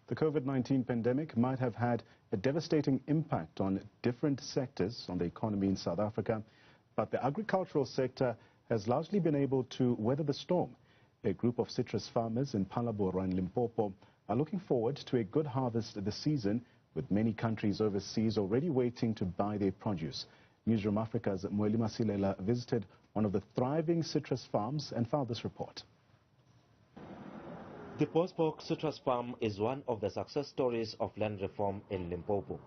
The COVID-19 pandemic might have had a devastating impact on different sectors on the economy in South Africa, but the agricultural sector has largely been able to weather the storm. A group of citrus farmers in Phalaborwa and Limpopo are looking forward to a good harvest this season, with many countries overseas already waiting to buy their produce. Newzroom Afrika's Mweli Masilela visited one of the thriving citrus farms and filed this report. The Bosbok citrus farm is one of the success stories of land reform in Limpopo.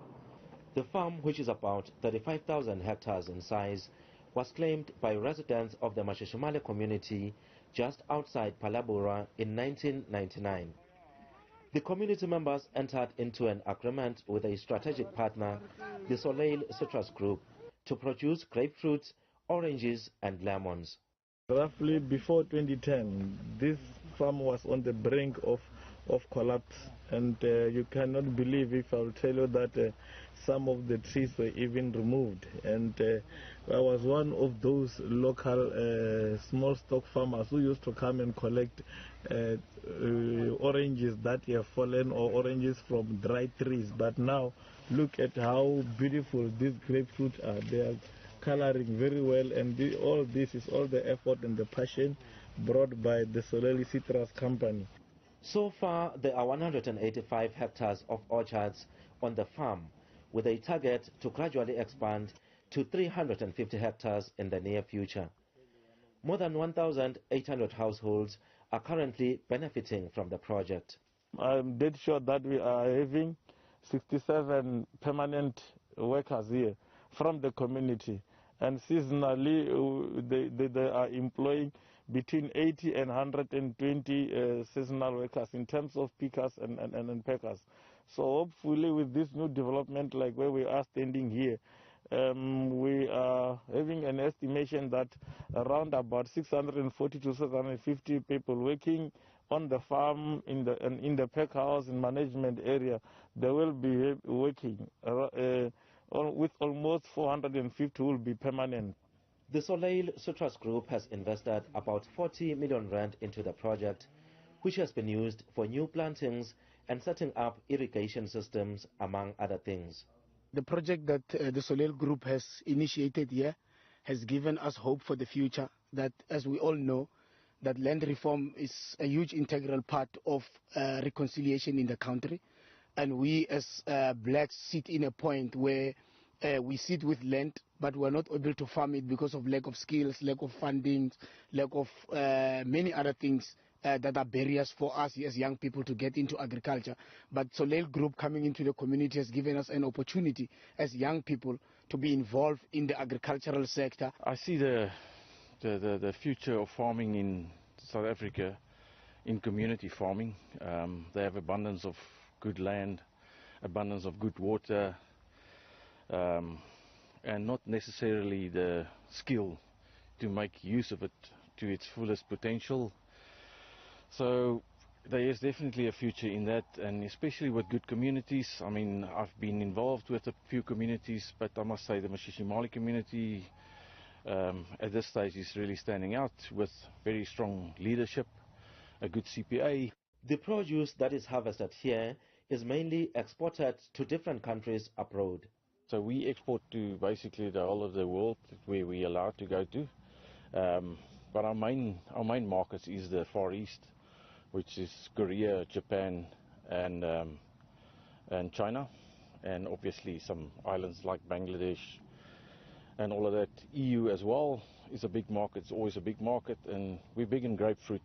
The farm, which is about 35,000 hectares in size, was claimed by residents of the Mashishimale community just outside Phalaborwa in 1999. The community members entered into an agreement with a strategic partner, the Soleil Citrus Group, to produce grapefruits, oranges and lemons. Roughly before 2010, this farm was on the brink of collapse, and you cannot believe if I'll tell you that some of the trees were even removed, and I was one of those local small stock farmers who used to come and collect oranges that have fallen or oranges from dry trees. But now look at how beautiful these grapefruits are. They are coloring very well, and all this is all the effort and the passion brought by the Soleil Citrus Company. So far, there are 185 hectares of orchards on the farm, with a target to gradually expand to 350 hectares in the near future. More than 1,800 households are currently benefiting from the project. I'm dead sure that we are having 67 permanent workers here from the community, and seasonally they are employing between 80 and 120 seasonal workers in terms of pickers and packers. So hopefully with this new development, like where we are standing here, we are having an estimation that around about 640 to 650 people working on the farm, in the pack house, in management area, they will be working with almost 450 will be permanent. The Soleil Citrus Group has invested about 40 million rand into the project, which has been used for new plantings and setting up irrigation systems, among other things. The project that the Soleil Group has initiated here has given us hope for the future, that as we all know, that land reform is a huge integral part of reconciliation in the country. And we as blacks sit in a point where we sit with land, but we're not able to farm it because of lack of skills, lack of funding, lack of many other things that are barriers for us as young people to get into agriculture. But Soleil Group coming into the community has given us an opportunity as young people to be involved in the agricultural sector. I see the future of farming in South Africa in community farming. They have abundance of good land, abundance of good water, and not necessarily the skill to make use of it to its fullest potential. So there is definitely a future in that, and especially with good communities. I mean, I've been involved with a few communities, but I must say the Mashishimale community at this stage is really standing out with very strong leadership, a good CPA. The produce that is harvested here is mainly exported to different countries abroad. So we export to basically the whole of the world where we are allowed to go to. But our main markets is the Far East, which is Korea, Japan and China, and obviously some islands like Bangladesh and all of that. EU as well is a big market, it's always a big market, and we're big in grapefruit.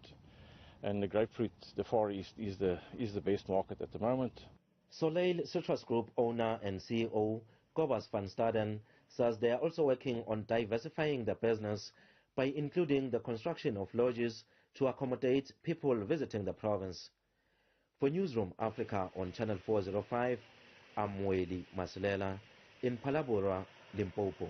And the grapefruit, the Far East is the best market at the moment. Soleil Citrus Group owner and CEO Cobus van Staden says they are also working on diversifying the business by including the construction of lodges to accommodate people visiting the province. For Newzroom Afrika on Channel 405, I'm Mweli Masilela in Phalaborwa, Limpopo.